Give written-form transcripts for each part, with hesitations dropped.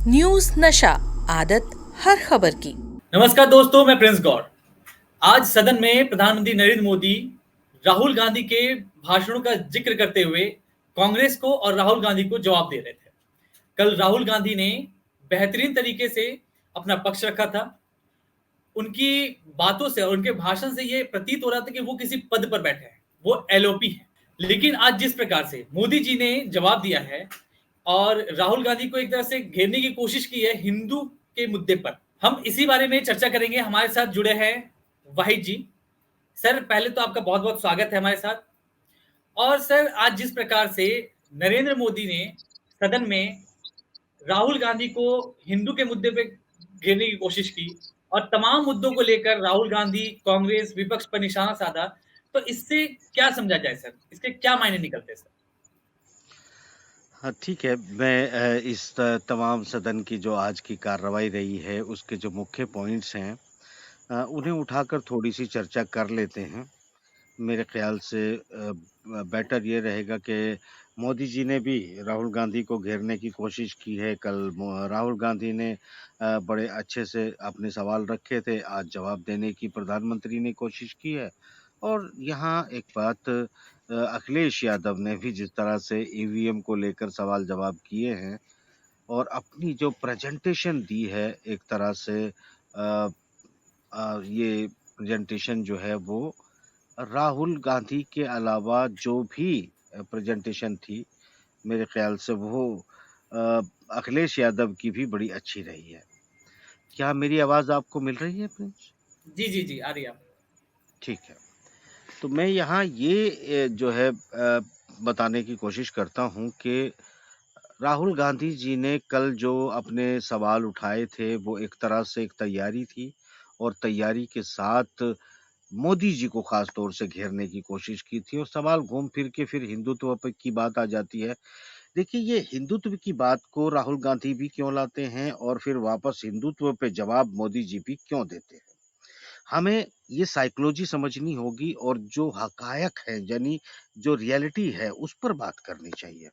News नशा, आदत हर खबर की। नमस्कार दोस्तों, मैं प्रिंस गौर। आज सदन में प्रधानमंत्री नरेंद्र मोदी राहुल गांधी के भाषणों का जिक्र करते हुए कांग्रेस को और राहुल गांधी को जवाब दे रहे थे। कल राहुल गांधी ने बेहतरीन तरीके से अपना पक्ष रखा था। उनकी बातों से और उनके भाषण से ये प्रतीत हो रहा था कि वो किसी पद पर बैठे हैं, वो एलओपी है। लेकिन आज जिस प्रकार से मोदी जी ने जवाब दिया है और राहुल गांधी को एक तरह से घेरने की कोशिश की है हिंदू के मुद्दे पर, हम इसी बारे में चर्चा करेंगे। हमारे साथ जुड़े हैं वाहिद जी। सर, पहले तो आपका बहुत बहुत स्वागत है हमारे साथ। और सर, आज जिस प्रकार से नरेंद्र मोदी ने सदन में राहुल गांधी को हिंदू के मुद्दे पे घेरने की कोशिश की और तमाम मुद्दों को लेकर राहुल गांधी कांग्रेस विपक्ष पर निशाना साधा, तो इससे क्या समझा जाए सर? इसके क्या मायने निकलते हैं सर? हाँ, ठीक है। मैं इस तमाम सदन की जो आज की कार्रवाई रही है, उसके जो मुख्य पॉइंट्स हैं उन्हें उठाकर थोड़ी-सी चर्चा कर लेते हैं। मेरे ख़्याल से बेटर ये रहेगा कि मोदी जी ने भी राहुल गांधी को घेरने की कोशिश की है। कल राहुल गांधी ने बड़े अच्छे से अपने सवाल रखे थे, आज जवाब देने की प्रधानमंत्री ने कोशिश की है। और यहाँ एक बात अखिलेश यादव ने भी जिस तरह से ईवीएम को लेकर सवाल-जवाब किए हैं और अपनी जो प्रेज़ेंटेशन दी है एक तरह से ये प्रेज़ेंटेशन जो है वो राहुल गांधी के अलावा जो भी प्रेज़ेंटेशन थी, मेरे ख़्याल से वो अ, अखिलेश यादव की भी बड़ी अच्छी रही है। क्या मेरी आवाज़ आपको मिल रही है प्रिंस? जी जी जी, आ रही है। ठीक है। तो मैं यहाँ ये जो है बताने की कोशिश करता हूँ कि राहुल गांधी जी ने कल जो अपने सवाल उठाए थे, वो एक तरह से एक तैयारी थी और तैयारी के साथ मोदी जी को ख़ास तौर से घेरने की कोशिश की थी और सवाल घूम फिर के फिर हिंदुत्व पे की बात आ जाती है। देखिए, ये हिंदुत्व की बात को राहुल गांधी भी क्यों लाते हैं और फिर वापस हिंदुत्व पे जवाब मोदी जी भी क्यों देते हैं? हमें ये साइकोलॉजी समझनी होगी और जो हकायक है, यानी जो रियलिटी है, उस पर बात करनी चाहिए।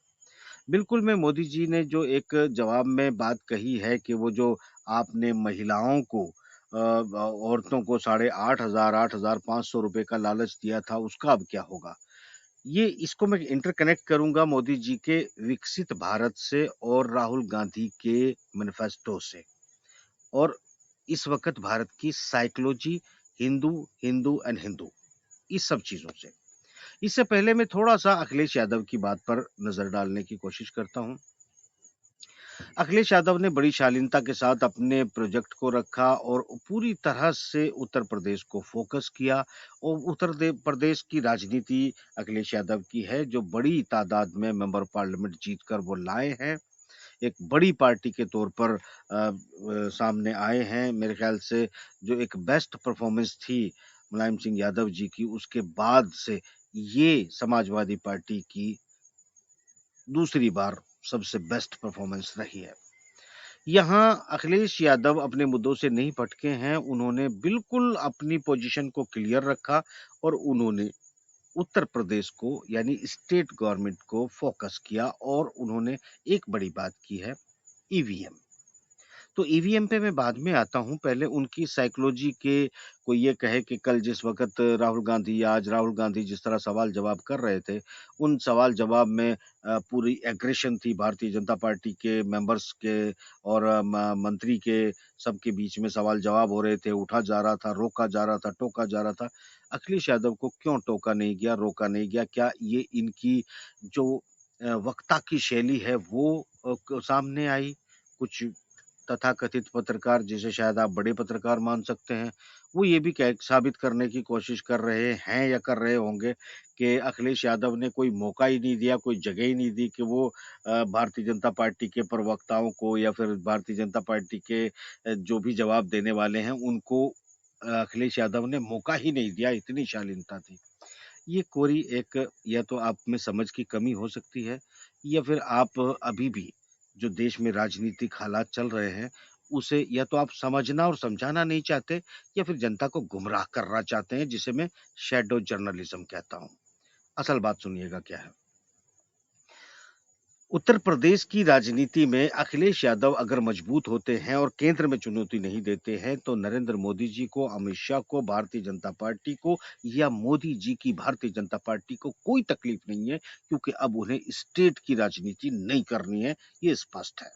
बिल्कुल, मैं मोदी जी ने जो एक जवाब में बात कही है कि वो जो आपने महिलाओं को औरतों को साढ़े 8,000 8,500 रुपए का लालच दिया था, उसका अब क्या होगा? ये इसको मैं इंटरकनेक्ट करूँगा मोदी जी के विकसित भारत से और राहुल गांधी के मैनिफेस्टो से और इस वक़्त भारत की साइकोलॉजी हिंदू, हिंदू एंड हिंदू, इस सब चीज़ों से। इससे पहले मैं थोड़ा-सा अखिलेश यादव की बात पर नज़र डालने की कोशिश करता हूँ। अखिलेश यादव ने बड़ी शालीनता के साथ अपने प्रोजेक्ट को रखा और पूरी तरह से उत्तर प्रदेश को फ़ोकस किया और प्रदेश की राजनीति अखिलेश यादव की है, जो बड़ी तादाद में मेंबर पार्लियामेंट जीतकर वो लाए हैं। एक बड़ी पार्टी के तौर पर सामने आए हैं। मेरे ख़्याल से जो एक बेस्ट परफ़ॉर्मेंस थी मुलायम सिंह यादव जी की, उसके बाद से ये समाजवादी पार्टी की दूसरी बार सबसे बेस्ट परफ़ॉर्मेंस रही है। यहाँ अखिलेश यादव अपने मुद्दों से नहीं भटके हैं, उन्होंने बिल्कुल अपनी पोज़ीशन को क्लियर रखा और उन्होंने उत्तर प्रदेश को यानी स्टेट गवर्नमेंट को फ़ोकस किया और उन्होंने एक बड़ी बात की है, ईवीएम। तो ईवीएम पे मैं बाद में आता हूँ, पहले उनकी साइकोलॉजी के कोई ये कहे कि कल जिस वक़्त आज राहुल गांधी जिस तरह सवाल-जवाब कर रहे थे, उन सवाल-जवाब में पूरी एग्रेशन थी भारतीय जनता पार्टी के मेंबर्स के और मंत्री के, सबके बीच में सवाल-जवाब हो रहे थे, उठा जा रहा था, रोका जा रहा था, टोका जा रहा था। अखिलेश यादव को क्यों टोका नहीं गया, रोका नहीं गया? क्या ये इनकी जो वक्ता की शैली है वो सामने आई? कुछ तथाकथित पत्रकार जिसे शायद आप बड़े पत्रकार मान सकते हैं, वो ये भी कह साबित करने की कोशिश कर रहे हैं या कर रहे होंगे कि अखिलेश यादव ने कोई मौका ही नहीं दिया, कोई जगह ही नहीं दी कि वो भारतीय जनता पार्टी के प्रवक्ताओं को या फिर भारतीय जनता पार्टी के जो भी जवाब देने वाले हैं, उनको अखिलेश यादव ने मौका ही नहीं दिया, इतनी शालीनता थी। ये कोरी एक या तो आप में समझ की कमी हो सकती है या फिर आप अभी भी जो देश में राजनीतिक हालात चल रहे हैं, उसे या तो आप समझना और समझाना नहीं चाहते या फिर जनता को गुमराह करना चाहते हैं, जिसे मैं शैडो जर्नलिज्म कहता हूँ। असल बात सुनिएगा क्या है। उत्तर प्रदेश की राजनीति में अखिलेश यादव अगर मजबूत होते हैं और केंद्र में चुनौती नहीं देते हैं, तो नरेंद्र मोदी जी को, अमित शाह को, भारतीय जनता पार्टी को या मोदी जी की भारतीय जनता पार्टी को कोई तकलीफ नहीं है, क्योंकि अब उन्हें स्टेट की राजनीति नहीं करनी है, ये स्पष्ट है।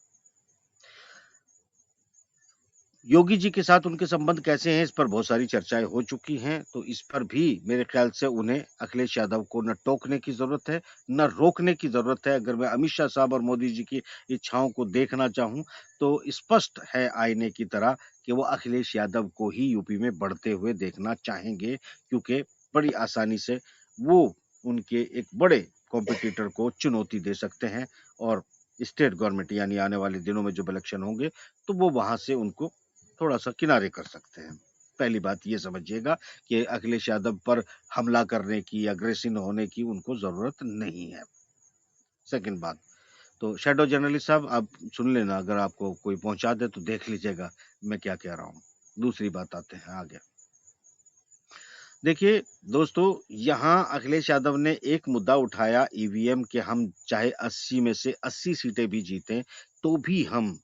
योगी जी के साथ उनके संबंध कैसे हैं, इस पर बहुत सारी चर्चाएं हो चुकी हैं, तो इस पर भी मेरे ख्याल से उन्हें अखिलेश यादव को न टोकने की जरूरत है, न रोकने की जरूरत है। अगर मैं अमित शाह साहब और मोदी जी की इच्छाओं को देखना चाहूं, तो स्पष्ट है आईने की तरह कि वो अखिलेश यादव को ही यूपी में बढ़ते हुए देखना चाहेंगे, क्योंकि बड़ी आसानी से वो उनके एक बड़े कॉम्पिटिटर को चुनौती दे सकते हैं, और स्टेट गवर्नमेंट यानी आने वाले दिनों में जब इलेक्शन होंगे, तो वो वहां से उनको थोड़ा-सा किनारे कर सकते हैं। पहली बात ये समझिएगा कि अखिलेश यादव पर हमला करने की, अग्रेसिव होने की उनको ज़रूरत नहीं है। सेकंड बात, तो शैडो जर्नलिस्ट साहब आप सुन लेना, अगर आपको कोई पहुँचा दे तो देख लीजिएगा मैं क्या कह रहा हूँ। दूसरी बात आते हैं आगे। देखिए दोस्तों, यहाँ अखिलेश यादव ने एक मुद्दा उठाया ईवीएम के, हम चाहे 80 में से 80 सीटें भी जीतें, तो भी हम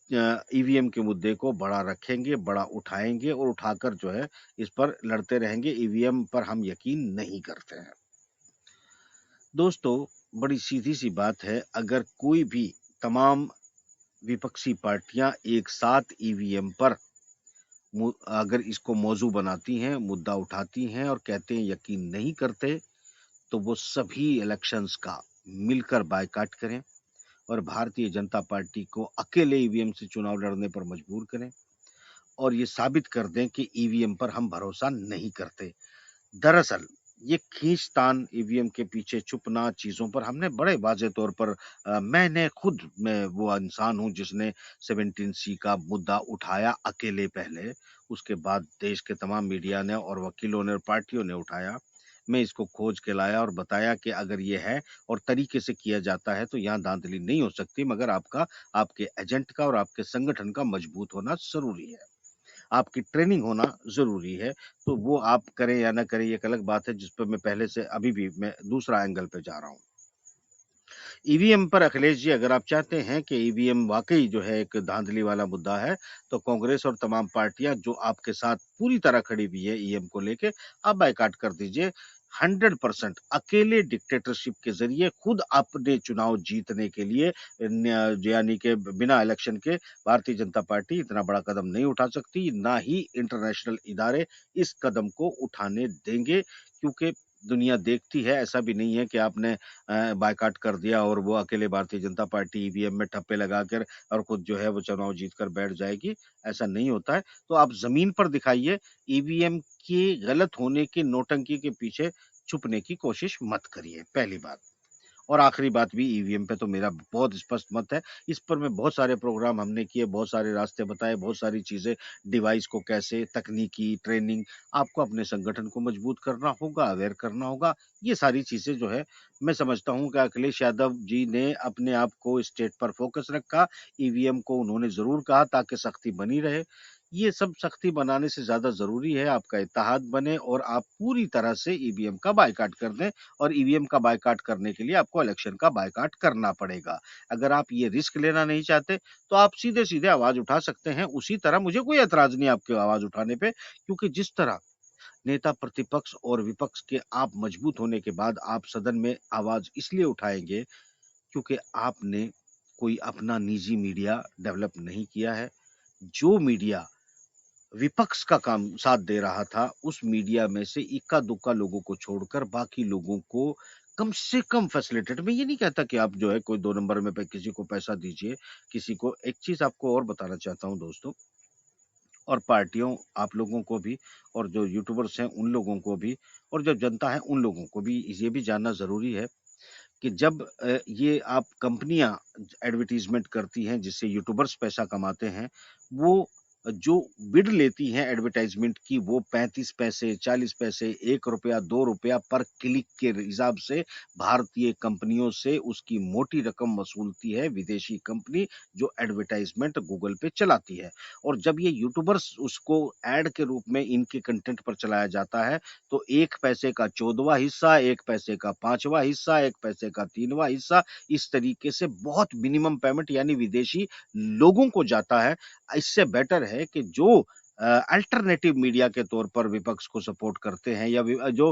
ईवीएम के मुद्दे को बड़ा रखेंगे, बड़ा उठाएँगे और उठाकर जो है इस पर लड़ते रहेंगे, ईवीएम पर हम यकीन नहीं करते हैं। दोस्तों, बड़ी सीधी-सी बात है, अगर कोई भी तमाम विपक्षी पार्टियाँ एक साथ ईवीएम पर अगर इसको मौज़ू बनाती हैं, मुद्दा उठाती हैं और कहते हैं यकीन नहीं करते, तो वो सभी इलेक्शंस का मिलकर बायकॉट करें और भारतीय जनता पार्टी को अकेले ईवीएम से चुनाव लड़ने पर मजबूर करें। और ये साबित कर दें कि ईवीएम पर हम भरोसा नहीं करते। दरअसल ये खींचतान, ईवीएम के पीछे छुपना, चीज़ों पर हमने बड़े वाज़े तौर पर मैंने खुद, मैं वो इंसान हूँ जिसने 17 सी का मुद्दा उठाया अकेले पहले, उसके बाद देश के तमाम मीडिया ने और वकीलों ने और पार्टियों ने उठाया। मैं इसको खोज के लाया और बताया कि अगर ये है और तरीके से किया जाता है, तो यहाँ धांधली नहीं हो सकती, मगर आपका, आपके एजेंट का और आपके संगठन का मजबूत होना ज़रूरी है। आपकी ट्रेनिंग होना ज़रूरी है, तो वो आप करें या ना करें, ये एक अलग बात है, जिस पर मैं पहले से अभी भी मैं दूसरा एंगल पे जा रहा हूँ। ईवीएम पर अखिलेश जी, अगर आप चाहते हैं कि ईवीएम वाक़ई जो है एक धाँधली वाला मुद्दा है, तो कांग्रेस और तमाम पार्टियाँ जो आपके साथ पूरी तरह खड़ी हुई है ईवीएम को लेके, आप बायकॉट कर दीजिए। 100% अकेले डिक्टेटरशिप के ज़रिए खुद अपने चुनाव जीतने के लिए यानी कि बिना इलेक्शन के भारतीय जनता पार्टी इतना बड़ा कदम नहीं उठा सकती, ना ही इंटरनेशनल इदारे इस कदम को उठाने देंगे, क्योंकि दुनिया देखती है, ऐसा भी नहीं है कि आपने बायकॉट कर दिया और वो अकेले भारतीय जनता पार्टी ईवीएम में ठप्पे लगाकर और खुद जो है वो चुनाव जीत कर बैठ जाएगी, ऐसा नहीं होता है। तो आप ज़मीन पर दिखाइए, ईवीएम के गलत होने की नौटंकी के पीछे छुपने की कोशिश मत करिए, पहली बात। और आखिरी बात भी, ईवीएम पे तो मेरा बहुत स्पष्ट मत है। इस पर मैं बहुत सारे प्रोग्राम हमने किए, बहुत सारे रास्ते बताए, बहुत सारी चीज़ें, डिवाइस को कैसे, तकनीकी, ट्रेनिंग, आपको अपने संगठन को मजबूत करना होगा, अवेयर करना होगा। ये सारी चीज़ें जो है, मैं समझता हूँ कि अखिलेश यादव जी ने अपने आप को स्टेट पर फ़ोकस रखा, ईवीएम को उन्होंने ज़रूर कहा ताकि सख्ती बनी रहे। ये सब सख्ती बनाने से ज़्यादा ज़रूरी है आपका इत्तेहाद बने और आप पूरी तरह से ईवीएम का बायकॉट कर दें, और ईवीएम का बायकॉट करने के लिए आपको इलेक्शन का बायकॉट करना पड़ेगा। अगर आप ये रिस्क लेना नहीं चाहते, तो आप सीधे-सीधे आवाज़ उठा सकते हैं, उसी तरह मुझे कोई ऐतराज़ नहीं आपकी आवाज़ उठाने पे, क्योंकि जिस तरह नेता प्रतिपक्ष और विपक्ष के आप मजबूत होने के बाद आप सदन में आवाज़ इसलिए उठाएँगे, क्योंकि आपने कोई अपना निजी मीडिया डेवलप नहीं किया है। जो मीडिया विपक्ष का काम साथ दे रहा था, उस मीडिया में से इक्का-दुक्का लोगों को छोड़कर बाकी लोगों को कम से कम फैसिलिटेट, मैं ये नहीं कहता कि आप जो है कोई 2 नंबर में पे किसी को पैसा दीजिए, किसी को एक चीज़ आपको और बताना चाहता हूँ दोस्तों, और पार्टियों, आप लोगों को भी, और जो यूट्यूबर्स हैं उन लोगों को भी, और जो जनता है उन लोगों को भी ये भी जानना ज़रूरी है कि जब ये आप कंपनियाँ एडवर्टाइज़मेंट करती हैं जिससे यूट्यूबर्स पैसा कमाते हैं, वो जो बिड लेती हैं एडवर्टाइज़मेंट की वो 35 पैसे, 40 पैसे, ₹1, ₹2 पर क्लिक के हिसाब से भारतीय कंपनियों से उसकी मोटी रकम वसूलती है विदेशी कंपनी जो एडवर्टाइज़मेंट गूगल पे चलाती है। और जब ये यूट्यूबर्स उसको ऐड के रूप में इनके कंटेंट पर चलाया जाता है, तो 1 पैसे का 14वाँ हिस्सा, 1 पैसे का 5वाँ हिस्सा, 1 पैसे का 3वाँ हिस्सा, इस तरीके से बहुत मिनिमम पेमेंट यानी विदेशी लोगों को जाता है। इससे बेटर है कि जो अल्टरनेटिव मीडिया के तौर पर विपक्ष को सपोर्ट करते हैं या जो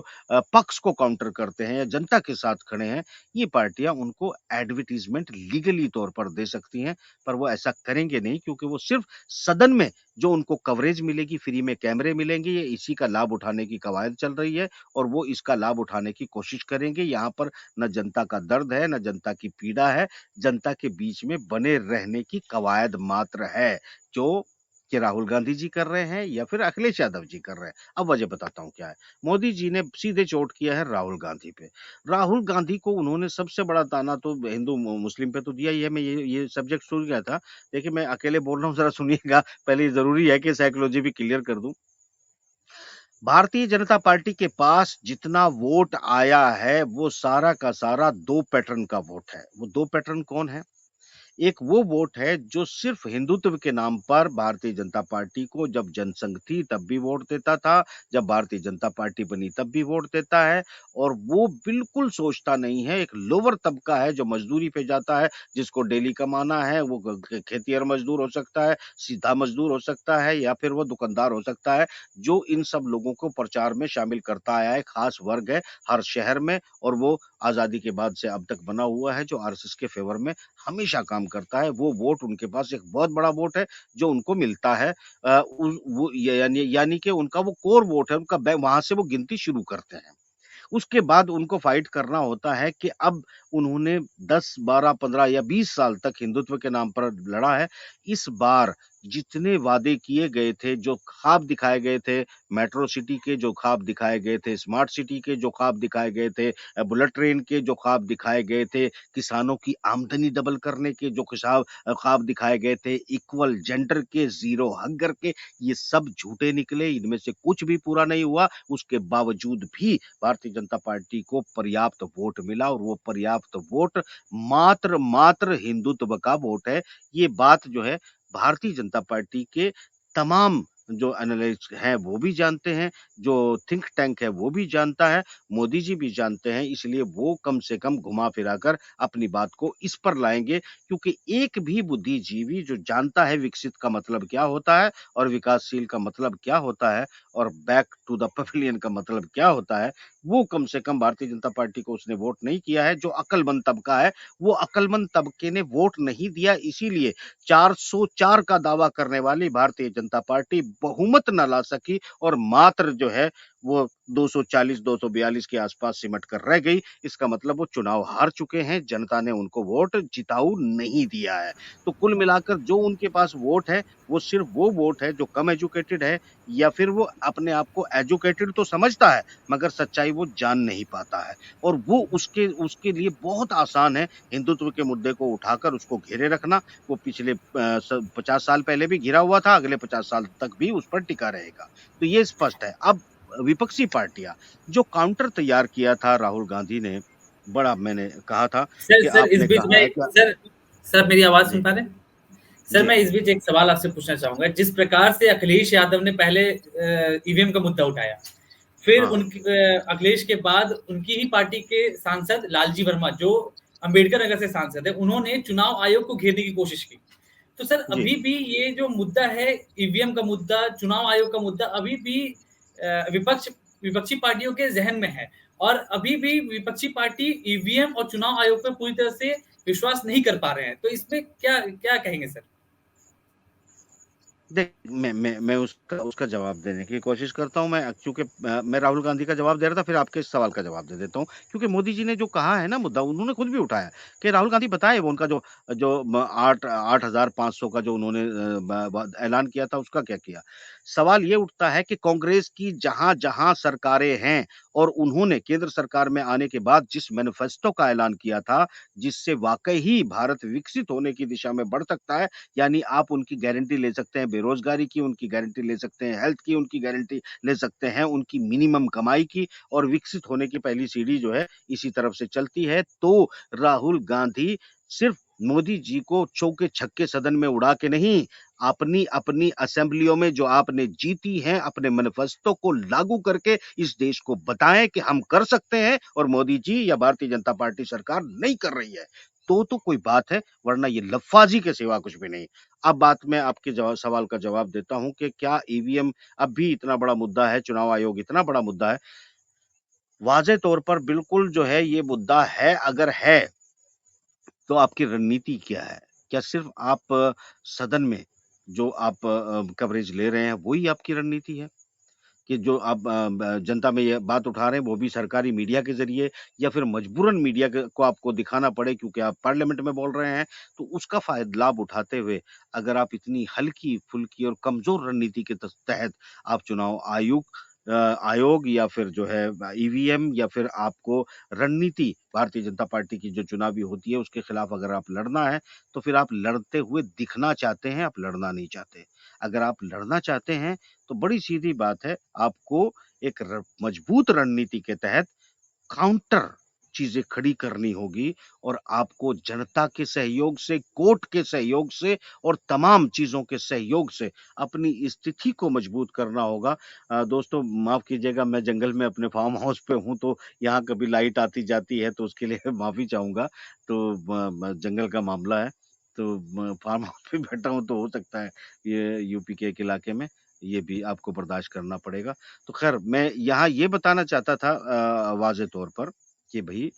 पक्ष को काउंटर करते हैं या जनता के साथ खड़े हैं, ये पार्टियाँ उनको एडवर्टाइज़मेंट लीगली तौर पर दे सकती हैं, पर वो ऐसा करेंगे नहीं क्योंकि वो सिर्फ़ सदन में जो उनको कवरेज मिलेगी, फ्री में कैमरे मिलेंगे, ये इसी का लाभ उठाने की कवायद चल रही है और वो इसका लाभ उठाने की कोशिश करेंगे। यहाँ पर ना जनता का दर्द है, ना जनता की पीड़ा है, जनता के बीच में बने रहने की कवायद मात्र है, जो कि राहुल गांधी जी कर रहे हैं या फिर अखिलेश यादव जी कर रहे हैं। अब वजह बताता हूँ क्या है। मोदी जी ने सीधे चोट किया है राहुल गांधी पे। राहुल गांधी को उन्होंने सबसे बड़ा ताना तो हिंदू मुस्लिम पे तो दिया ही है। मैं ये सब्जेक्ट सुन गया था। देखिए मैं अकेले बोल रहा हूँ ज़रा सुनिएगा। पहले ये ज़रूरी है कि साइकोलॉजी भी क्लियर कर दूँ। भारतीय जनता पार्टी के पास जितना वोट आया है, वो सारा का सारा 2 पैटर्न का वोट है। वो 2 पैटर्न कौन है? एक वो वोट है जो सिर्फ हिंदुत्व के नाम पर भारतीय जनता पार्टी को जब जनसंघ थी तब भी वोट देता था, जब भारतीय जनता पार्टी बनी तब भी वोट देता है और वो बिल्कुल सोचता नहीं है, एक लोअर तबका है जो मज़दूरी पे जाता है, जिसको डेली कमाना है, वो खेतिहर मज़दूर हो सकता है, सीधा मज़दूर हो सकता है या फिर वो दुकानदार हो सकता है, जो इन सब लोगों को प्रचार में शामिल करता आया है, खास वर्ग है हर शहर में और वो आज़ादी के बाद से अब तक बना हुआ है जो आरएसएस के फ़ेवर में हमेशा काम करता है, वो वोट उनके पास एक बहुत बड़ा वोट है, जो उनको मिलता है। उन वो यानी यानी कि उनका वो कोर वोट है, उनका वहाँ से वो गिनती शुरू करते हैं। उसके बाद उनको फाइट करना होता है कि अब उन्होंने 10, 12, 15 या 20 साल तक हिंदुत्व के नाम पर लड़ा है। इस बार जितने वादे किए गए थे, जो ख्वाब दिखाए गए थे, मेट्रो सिटी के जो ख्वाब दिखाए गए थे, स्मार्ट सिटी के जो ख्वाब दिखाए गए थे, बुलेट ट्रेन के जो ख्वाब दिखाए गए थे, किसानों की आमदनी डबल करने के जो ख्वाब दिखाए गए थे, इक्वल जेंडर के, ज़ीरो हंगर के, ये सब झूठे निकले, इनमें से कुछ भी पूरा नहीं हुआ। उसके बावजूद भी भारतीय जनता पार्टी को पर्याप्त वोट मिला और वो पर्याप्त वोट मात्र हिंदुत्व का वोट है। ये बात जो है भारतीय जनता पार्टी के तमाम जो एनालिस्ट हैं वो भी जानते हैं, जो थिंक टैंक है वो भी जानता है, मोदी जी भी जानते हैं इसलिए वो कम से कम घुमा-फिरा कर अपनी बात को इस पर लाएँगे क्योंकि एक भी बुद्धिजीवी जो जानता है विकसित का मतलब क्या होता है और विकासशील का मतलब क्या होता है और बैक टू द पैविलियन का मतलब क्या होता है, वो कम से कम भारतीय जनता पार्टी को उसने वोट नहीं किया है। जो अक्लमंद तबका है, वो अक्लमंद तबके ने वोट नहीं दिया इसीलिए 404 का दावा करने वाली भारतीय जनता पार्टी बहुमत ना ला सकी और मात्र जो है वो 240-242 के आसपास सिमट कर रह गई। इसका मतलब वो चुनाव हार चुके हैं, जनता ने उनको वोट जिताऊ नहीं दिया है। तो कुल मिलाकर जो उनके पास वोट है, वो सिर्फ़ वो वोट है जो कम एजुकेटेड है या फिर वो अपने आप को एजुकेटेड तो समझता है, मगर सच्चाई वो जान नहीं पाता है और वो उसके उसके लिए बहुत आसान है हिंदुत्व के मुद्दे को उठाकर उसको घेरे रखना। वो पिछले 50 साल पहले भी घिरा हुआ था, अगले 50 साल तक भी उस पर टिका रहेगा। तो ये स्पष्ट है। अब विपक्षी पार्टियाँ जो काउंटर तैयार किया था राहुल गांधी ने, बड़ा मैंने कहा था सर कि सर इस आपने बीच कहा में है कि सर मेरी आवाज जी, सुन पा रहे हैं? सर जी, मैं इस बीच एक सवाल आपसे पूछना चाहूंगा। जिस प्रकार से अखिलेश यादव ने पहले ईवीएम का मुद्दा उठाया, फिर हाँ, उनकी अखिलेश के बाद उनकी ही पार्टी के सांसद लालजी वर्मा जो अंबेडकर नगर से सांसद है, उन्होंने चुनाव आयोग को घेरने की कोशिश की। तो सर जी। अभी भी ये जो मुद्दा है, ईवीएम का मुद्दा, चुनाव आयोग का मुद्दा, अभी भी विपक्षी पार्टियों के जहन में है और अभी भी विपक्षी पार्टी ईवीएम और चुनाव आयोग पर पूरी तरह से विश्वास नहीं कर पा रहे हैं। तो इसमें क्या क्या कहेंगे सर? देख मैं उसका उसका जवाब देने की कोशिश करता हूँ। मैं चूँकि मैं राहुल गांधी का जवाब दे रहा था, फिर आपके इस सवाल का जवाब दे देता हूँ। क्योंकि मोदी जी ने जो कहा है ना मुद्दा, उन्होंने खुद भी उठाया कि राहुल गांधी बताए वो उनका जो जो म 8,500 का जो उन्होंने ब ब ऐलान किया था, उसका क्या किया? सवाल ये उठता है कि कांग्रेस की जहाँ-जहाँ सरकारें हैं और उन्होंने केंद्र सरकार में आने के बाद जिस मैनिफेस्टो का ऐलान किया था, जिससे वाक़ई ही भारत विकसित होने की दिशा में बढ़ सकता है, यानी आप उनकी गारंटी ले सकते हैं बेरोज़गारी की, उनकी गारंटी ले सकते हैं हेल्थ की, उनकी गारंटी ले सकते हैं उनकी मिनिमम कमाई की और विकसित होने की पहली सीढ़ी जो है इसी तरफ से चलती है। तो राहुल गांधी सिर्फ मोदी जी को चौके-छक्के सदन में उड़ा के नहीं, अपनी असेंबलियों में जो आपने जीती हैं, अपने मैनिफेस्टो को लागू करके इस देश को बताएँ कि हम कर सकते हैं और मोदी जी या भारतीय जनता पार्टी सरकार नहीं कर रही है। तो कोई बात है, वरना ये लफ़्फ़ाज़ी के सिवा कुछ भी नहीं। अब बात मैं आपके सवाल का जवाब देता हूँ कि क्या ईवीएम अब भी इतना बड़ा मुद्दा है, चुनाव आयोग इतना बड़ा मुद्दा है? वाज़े तौर पर बिल्कुल जो है ये मुद्दा है, अगर है तो आपकी रणनीति क्या है? क्या सिर्फ़ आप सदन में जो आप कवरेज ले रहे हैं, वो ही आपकी रणनीति है? कि जो आप जनता में ये बात उठा रहे हैं, वो भी सरकारी मीडिया के ज़रिए या फिर मजबूरन मीडिया के को आपको दिखाना पड़े क्योंकि आप पार्लियामेंट में बोल रहे हैं, तो उसका लाभ उठाते हुए अगर आप इतनी हल्की-फुल्की और कमज़ोर रणनीति के तहत आप चुनाव आयोग या फिर जो है ईवीएम या फिर आपको रणनीति भारतीय जनता पार्टी की जो चुनावी होती है, उसके खिलाफ अगर आप लड़ना है, तो फिर आप लड़ते हुए दिखना चाहते हैं, आप लड़ना नहीं चाहते। अगर आप लड़ना चाहते हैं, तो बड़ी सीधी बात है, आपको एक मजबूत रणनीति के तहत काउंटर चीज़ें खड़ी करनी होगी और आपको जनता के सहयोग से, कोर्ट के सहयोग से और तमाम चीज़ों के सहयोग से अपनी स्थिति को मजबूत करना होगा। दोस्तों माफ़ कीजिएगा मैं जंगल में अपने फार्म हाउस पे हूँ, तो यहाँ कभी लाइट आती-जाती है, तो उसके लिए माफ़ी चाहूँगा। तो ब जंगल का मामला है, तो फार्म हाउस पे बैठा हूँ, तो हो सकता है ये यूपी के एक इलाके में, ये भी आपको बर्दाश्त करना पड़ेगा। तो ख़ैर मैं यहाँ ये बताना चाहता था वाज़े तौर पर कि भई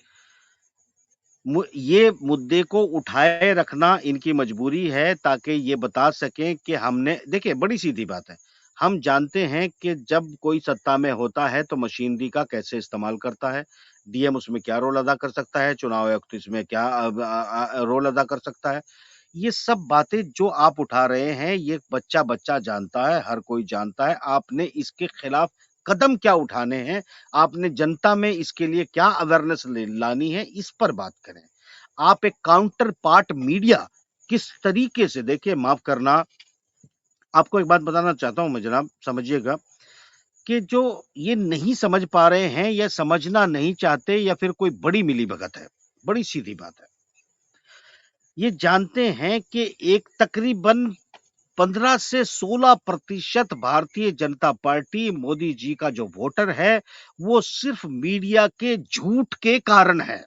ये मुद्दे को उठाए रखना इनकी मजबूरी है ताकि ये बता सकें कि हमने देखिए बड़ी सीधी बात है। हम जानते हैं कि जब कोई सत्ता में होता है तो मशीनरी का कैसे इस्तेमाल करता है। डीएम उसमें क्या रोल अदा कर सकता है, चुनाव आयुक्त इसमें क्या रोल अदा कर सकता है। ये सब बातें जो आप उठा रहे हैं, ये बच्चा-बच्चा जानता है, हर कोई जानता है। आपने इसके खिलाफ कदम क्या उठाने हैं, आपने जनता में इसके लिए क्या अवेयरनेस लानी है, इस पर बात करें। आप एक काउंटर पार्ट मीडिया किस तरीके से देखिए माफ़ करना, आपको एक बात बताना चाहता हूँ मैं जनाब, समझिएगा कि जो ये नहीं समझ पा रहे हैं या समझना नहीं चाहते या फिर कोई बड़ी मिलीभगत है, बड़ी सीधी बात है। ये जानते हैं कि एक तकरीबन 15 से 16% भारतीय जनता पार्टी मोदी जी का जो वोटर है, वो सिर्फ मीडिया के झूठ के कारण है।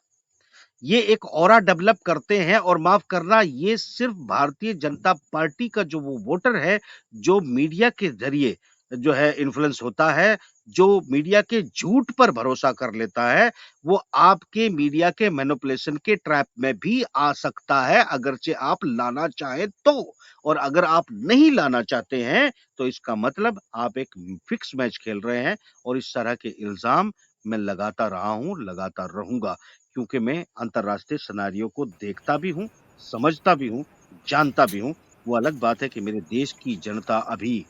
ये एक ऑरा डेवलप करते हैं और माफ़ करना ये सिर्फ भारतीय जनता पार्टी का जो वो वोटर है, जो मीडिया के ज़रिए जो है इन्फ्लुएंस होता है, जो मीडिया के झूठ पर भरोसा कर लेता है, वो आपके मीडिया के मैनिपुलेशन के ट्रैप में भी आ सकता है, अगरचे आप लाना चाहें तो। और अगर आप नहीं लाना चाहते हैं, तो इसका मतलब आप एक फिक्स मैच खेल रहे हैं और इस तरह के इल्ज़ाम मैं लगाता रहा हूँ, लगाता रहूँगा। क्योंकि मैं अंतर्राष्ट्रीय सिनेरियो को देखता भी हूँ, समझता भी हूँ, जानता भी हूँ। वो अलग बात है कि मेरे देश की जनता अभी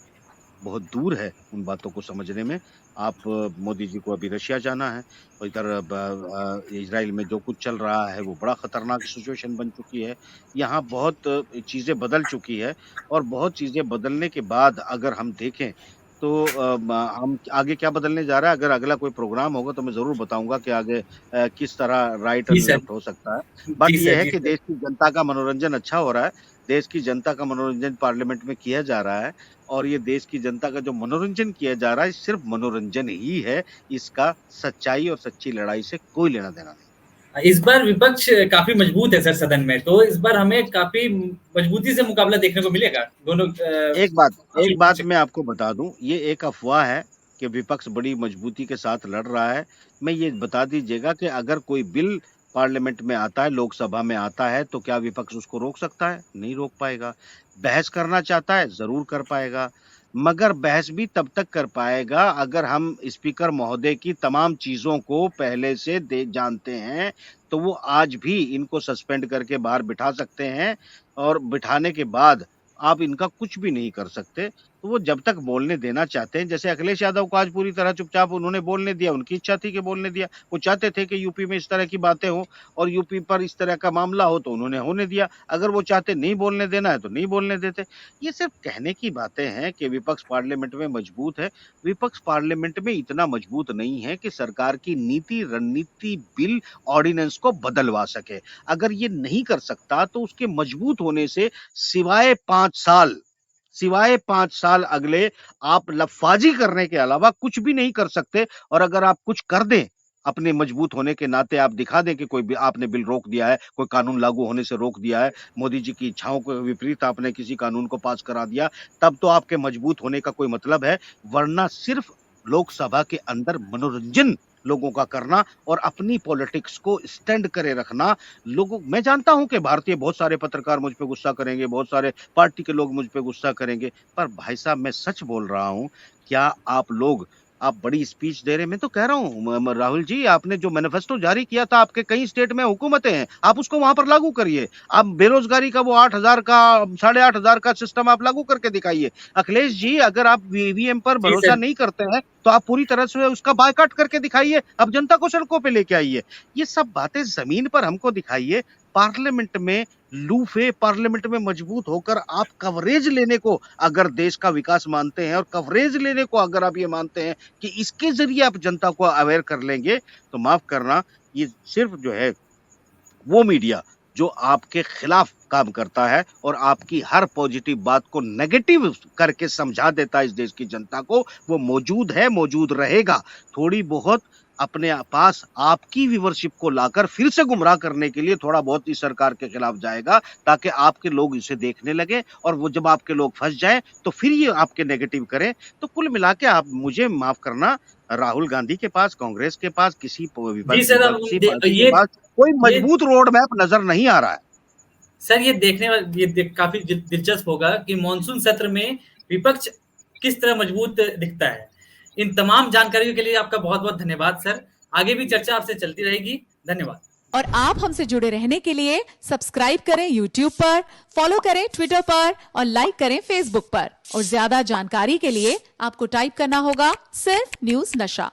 बहुत दूर है उन बातों को समझने में। आप मोदी जी को अभी रशिया जाना है और इधर इज़राइल में जो कुछ चल रहा है वो बड़ा खतरनाक सिचुएशन बन चुकी है। यहाँ बहुत चीज़ें बदल चुकी है और बहुत चीज़ें बदलने के बाद अगर हम देखें तो हम आगे क्या बदलने जा रहा है, अगर अगला कोई प्रोग्राम होगा तो मैं ज़रूर बताऊँगा कि आगे किस तरह राइट जी एंड सर। लेफ्ट हो सकता है। जी बट ये सर, है जी कि सर। देश की जनता का मनोरंजन अच्छा हो रहा है। देश की जनता का मनोरंजन पार्लियामेंट में किया जा रहा है और ये देश की जनता का जो मनोरंजन किया जा रहा है, सिर्फ़ मनोरंजन ही है। इसका सच्चाई और सच्ची लड़ाई से कोई लेना-देना नहीं। इस बार विपक्ष काफ़ी मजबूत है सर सदन में, तो इस बार हमें काफ़ी मजबूती से मुकाबला देखने को मिलेगा, दोनों एक बात काफ़ी एक बात पक्ष। मैं आपको बता दूँ, ये एक अफ़वाह है कि विपक्ष बड़ी मज़बूती के साथ लड़ रहा है। मैं ये बता दीजिएगा कि अगर कोई बिल पार्लियामेंट में आता है, लोकसभा में आता है, तो क्या विपक्ष उसको रोक सकता है? नहीं रोक पाएगा। बहस करना चाहता है, ज़रूर कर पाएगा। मगर बहस भी तब तक कर पाएगा अगर हम स्पीकर महोदय की तमाम चीज़ों को पहले से दे जानते हैं, तो वो आज भी इनको सस्पेंड करके बाहर बिठा सकते हैं और बिठाने के बाद आप इनका कुछ भी नहीं कर सकते। तो वो जब तक बोलने देना चाहते हैं, जैसे अखिलेश यादव को आज पूरी तरह चुपचाप उन्होंने बोलने दिया, उनकी इच्छा थी कि बोलने दिया। वो चाहते थे कि यूपी में इस तरह की बातें हों और यूपी पर इस तरह का मामला हो तो उन्होंने होने दिया। अगर वो चाहते नहीं बोलने देना है तो नहीं बोलने देते। ये सिर्फ कहने की बातें हैं कि विपक्ष पार्लियामेंट में मजबूत है। विपक्ष पार्लियामेंट में इतना मजबूत नहीं है कि सरकार की नीति, रणनीति, बिल, ऑर्डिनेंस को बदलवा सके। अगर ये नहीं कर सकता तो उसके मजबूत होने से सिवाय 5 साल अगले आप लफाजी करने के अलावा कुछ भी नहीं कर सकते। और अगर आप कुछ कर दें, अपने मजबूत होने के नाते आप दिखा दें कि कोई भी आपने बिल रोक दिया है, कोई कानून लागू होने से रोक दिया है, मोदी जी की इच्छाओं के विपरीत आपने किसी कानून को पास करा दिया, तब तो आपके मजबूत होने का कोई मतलब है। वरना सिर्फ लोकसभा के अंदर मनोरंजन लोगों का करना और अपनी पॉलिटिक्स को स्टैंड करे रखना। लोगों, मैं जानता हूं कि भारतीय बहुत सारे पत्रकार मुझ पे गुस्सा करेंगे, बहुत सारे पार्टी के लोग मुझ पे गुस्सा करेंगे, पर भाई साहब मैं सच बोल रहा हूं। क्या आप बड़ी स्पीच दे रहे हैं, मैं तो कह रहा हूं राहुल जी, आपने जो मैनिफेस्टो जारी किया था, आपके कई स्टेट में हुकूमतें हैं, आप उसको वहां पर लागू करिए। आप बेरोजगारी का वो 8,000 का 8,500 का सिस्टम आप लागू करके दिखाइए। अखिलेश जी, अगर आप ईवीएम पर जी भरोसा सर। नहीं करते हैं तो आप पूरी तरह से उसका बायकॉट करके दिखाइए। अब जनता को सड़कों पे लेके आइए। ये सब बातें जमीन पर हमको दिखाइए। पार्लियामेंट में लूफे, पार्लियामेंट में मजबूत होकर आप कवरेज लेने को अगर देश का विकास मानते हैं और कवरेज लेने को अगर आप ये मानते हैं कि इसके जरिए आप जनता को अवेयर कर लेंगे, तो माफ करना, ये सिर्फ जो है वो मीडिया जो आपके खिलाफ काम करता है और आपकी हर पॉजिटिव बात को नेगेटिव करके समझा देता है इस देश की जनता को, वो मौजूद है, मौजूद रहेगा। थोड़ी बहुत अपने पास आपकी व्यूवरशिप को लाकर फिर से गुमराह करने के लिए थोड़ा बहुत इस सरकार के खिलाफ जाएगा, ताकि आपके लोग इसे देखने लगे और वो जब आपके लोग फंस जाएं तो फिर ये आपके नेगेटिव करें। तो कुल मिला के आप मुझे माफ करना, राहुल गांधी के पास, कांग्रेस के पास, किसी जी सर, अब विपक्षी पार्टी के पास कोई ये मजबूत रोड मैप नजर नहीं आ रहा है। सर, ये देखने वाला, काफी दिलचस्प होगा कि मॉनसून सत्र में विपक्ष किस तरह मजबूत दिखता है। इन तमाम जानकारियों के लिए आपका बहुत बहुत धन्यवाद सर। आगे भी चर्चा आपसे चलती रहेगी। धन्यवाद। और आप हमसे जुड़े रहने के लिए सब्सक्राइब करें YouTube पर, फॉलो करें Twitter पर और लाइक करें Facebook पर। और ज्यादा जानकारी के लिए आपको टाइप करना होगा सिर्फ न्यूज नशा।